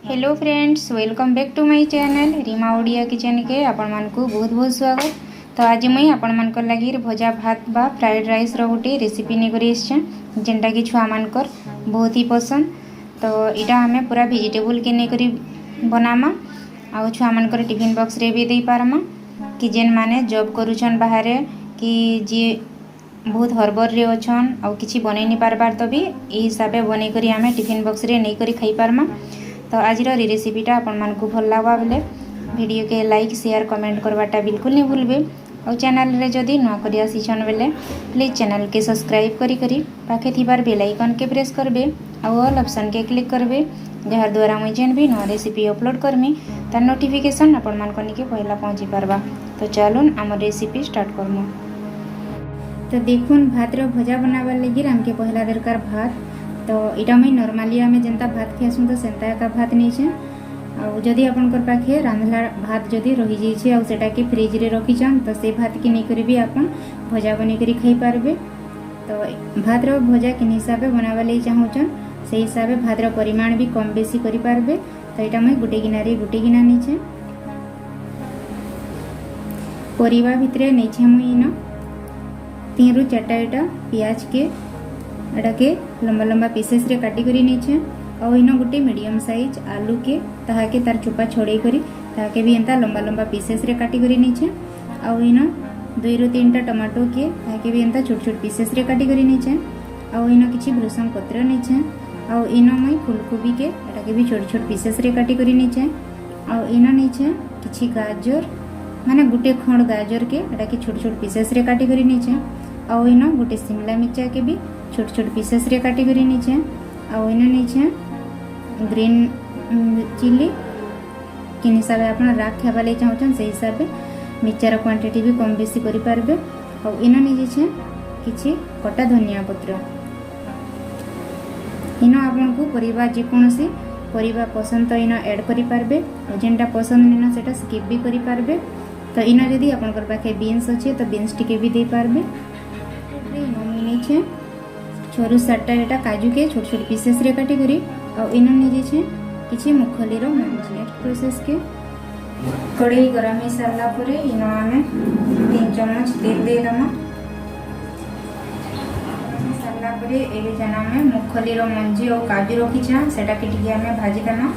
Hello friends, welcome back to my channel Reema Odia kitchen के आपण मानकु बहुत बहुत स्वागत। तो आज मुई आपण मानकर लगी भजा भात बा फ्राइड राइस रो गोटे रेसिपी नहीं करी जेनटा कि छुआ मानकर बहुत ही पसंद। तो इटा हमें पूरा वेजिटेबल के नहीं करी बनामा आ छुआ मानकर टिफिन बॉक्स रे भी दे पारमा कि जेन माने जॉब करूछन बाहर कि जी बहुत हरबर रे अछन आ किछि बनै नहीं पारबार तो भी ए हिसाबे बनै करी हमें टिफिन बॉक्स रे नहीं करी खाई पारमा। तो आज रेसिपीटा आपण मानकु भल लागवा बेले वीडियो के लाइक शेयर कमेंट करवाटा बिल्कुल नहीं भूलबे। और चैनल रे जदि नुआ करी आसीछन बेले प्लीज चैनल के सब्सक्राइब करी करी पाखे थिबार बेल आइकन के प्रेस करबे और ऑल ऑप्शन के क्लिक करबे जहार द्वारा मुई जेन भी नुआ रेसिपी अपलोड करमी तार नोटिफिकेशन आपण मानक निके पहला पहुंची पारबा। तो चलून आम रेसिपी स्टार्ट करमु। तो देखुन भात रो भजा बनाबार लगी हमके पहला दरकार भात। तो इटा मुई नॉर्मली आमे जेंता भात खाइसु तो सेंता एका भात नहीं छे। आ जदि आपनकर पाखे रांधला भात जदि रही जाई छे आ सेटा के फ्रिज रे रखिछन तो से भात के नहीं करी भी आपन भजा बने करी खाई पारबे। तो भात रो भजा के हिसाबे बनावा लई चाहूछन से हिसाबे भात रो परिमाण भी कम बेसी करी पारबे। तो इटा मुई गुटे गिना नहीं छे परिवा भितरे नहीं छे मुई न 3 रु 4टा इटा प्याज के एटा के लंबा लंबा पीसेस रे काटी करी नहीं छे और इन गोटे मीडियम साइज आलू के ताहा के तार चोपा छोड़े करी ताहा के भी एंता लंबा लंबा पीसेस रे काटी करी नहीं छे और इन 2 रु 3टा टमाटो के ताहा के भी एंता छोट छोट पीसेस रे काटी करी नहीं छे और इन किछि भृषंग पत्र नहीं छे और इन मई फूलकोबी के एटा के भी छोट छोट पीसेस रे काटी करी नहीं छे और इन नहीं छे किछि गाजर माने गोटे खंड गाजर के एटा के छोट छोट पीसेस रे काटी करी नहीं छे और इन गोटे शिमला मिर्चा के भी छोट छोट पीसेस रे काटी करी नहीं छे और इन नहीं छे ग्रीन चिली के हिसाब से आपन राख खावा ले चाहछन से हिसाब से मिर्चार क्वांटिटी भी कम बेसी करि पारबे। और इन नहीं छे किछि कटा धनिया पत्र इन आपन को परिवार जे कोनोसी परिवार पसंद तो इन ऐड करि पारबे और जेनटा पसंद निना सेटा स्किप भी करि पारबे। तो इन यदि आपनकर पाखे बीन्स अच्छे तो बीन्स टिके भी दे पारबे। नहीं छे 6 रु 7टा एटा काजू के छोट छोट पीसेस रे काटी करी और इन नहीं छे किछि मुखली रो नेक्स्ट प्रोसेस के कढ़ाई गरम हो सारला परे इन आमे 3 चम्मच तेल दे दमा सारला परे एबे जना में मुखली रो मंजी और काजू रखी छा सेटा के टिके आमे भाजी दमा।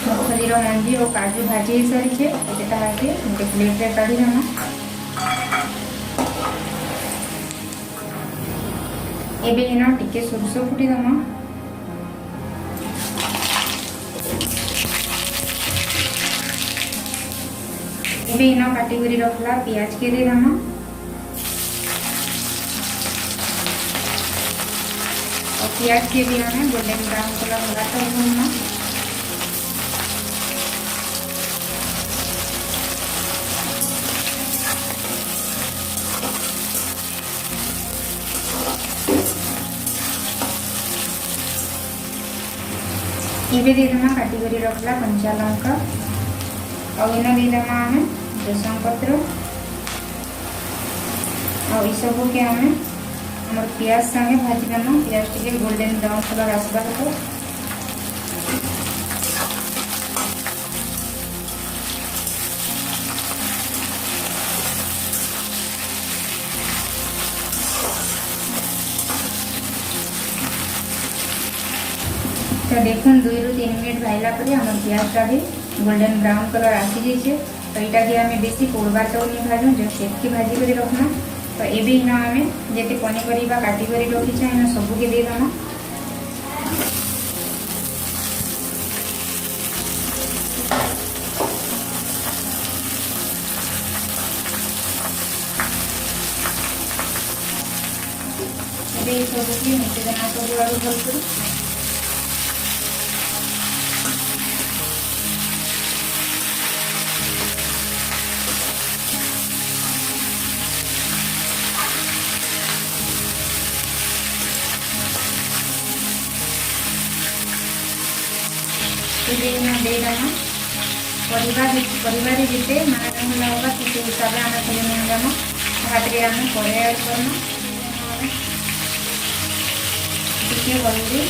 मुखलीर मंजी और काजू भाजी हो सारी है गोटे प्लेट रे काढ़ी देना। एबे इन टिके सोरस फुटी दमा एबे इन काटी करी रखला प्याज के दे दमा और प्याज के भी हमें गोल्डन ब्राउन कलर होगा तो भूनना। इबे दे दमा काटी करी रखला कंचा लंका और इन दे दमा हमें भृषंग पत्र और ई सब के हमें हमर प्याज संगे भाजी दमा प्याज टिके गोल्डन ब्राउन कलर आसबा तो तो देखुन 2 रु 3 मिनट भाईला परे हमर प्याजटा भी गोल्डन ब्राउन कलर आसी जाइए। तो यहाँ के आम बेसी पोड़बार तो नहीं भाजू जो सेटकी भाजी कर रखना। तो ये इन आम जिते पनीपरिया काटी कर रखी इन सबके दे दमा सबके मिसे देना सब आलू भल कर दे देना। परिवार जिते माने होगा तो हिसाब से आम खाली नियम भात रे आम करे ऐड करना हल्दी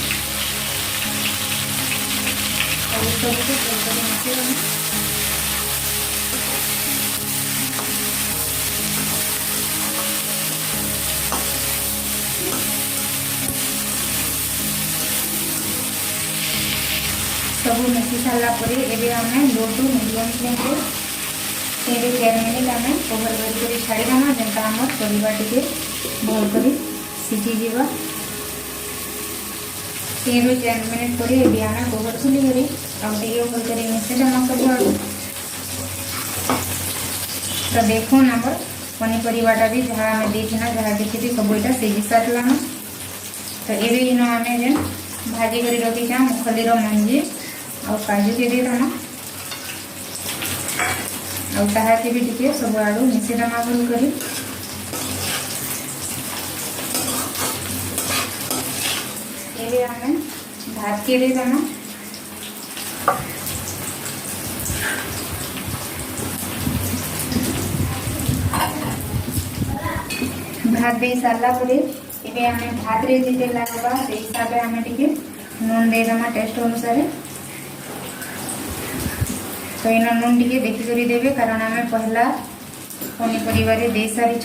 और सबको मिसेई सब मिसी सारापर एवं आम लो टू मीडियम फ्लेम 3 4 मिनिट आम कवर कर छाड़ीदेमा जेनता आम परिवा टे भल कर सीझीज 3 ରୁ 4 मिनिट पर ये आम कवर खुली भल कर मिसेदेमा सब तो देखो आम पनीपरिवाटा भी जहाँ आम देना जहाँ देखी सब यहाँ सीझी सारा तो ये आम जेन भाजी कर रखी मुखलीर मंजी और काजू के देदेमा आके भी टे सब आड़ू मिसेदेमा भल कर आम भात के देदेमा भात दे सारा पर ये आम भात रे जिते लगवा से हिसाब से आम टे नून देदेमा टेस्ट अनुसार तो इन नून टे देखिक देवे कारण आम पहला पनीपरिवा दे सारी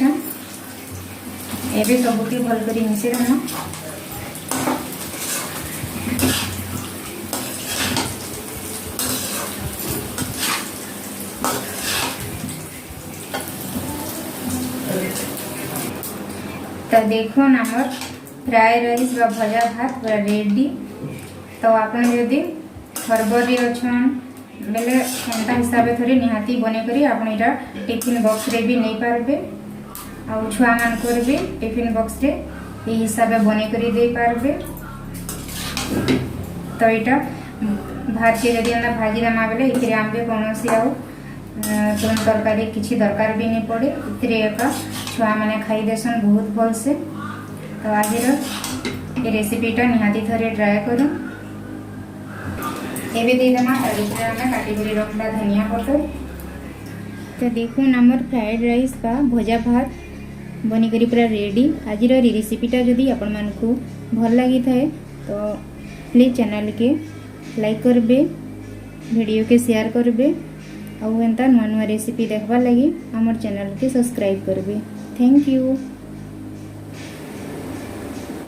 एवं सबुकी भल कर मिसेदेमा तो देखो आमर फ्राए राइस व भजा भात पूरा रेडी तो आप फरवरी अच्छन बेले एंता हिसाब से थोड़ी निहाती बनेकरी आप टिफिन बॉक्स रे भी नहीं पारबे आउ छुआ मानकर भी टिफिन बॉक्स रे ये हिसाब से बनेकरी दे पारबे तो यहाँ भात के जदि एंता भाजी देमा बेले ये आम भी कौन तुम तरकारी किसी दरकार भी नहीं पड़े इका छुआ मैंने खाई देसन बहुत भल से तो आज ये रेसिपीटा निहाती थरे ट्राए करूँ ये देदेमा आम काटिक रखला धनिया पतर तो देखो आमर फ्राइड राइस का भजा भात बनिकरी पूरा रेडी आज रेसिपीटा जदि आपण मानकु भल लगी थाए तो प्लीज चैनल के लाइक करबे वीडियो के शेयर करबे और एंता नुआ नुआ रेसिपी देखबार लगी आमर चैनल के सब्सक्राइब करबे। Thank you.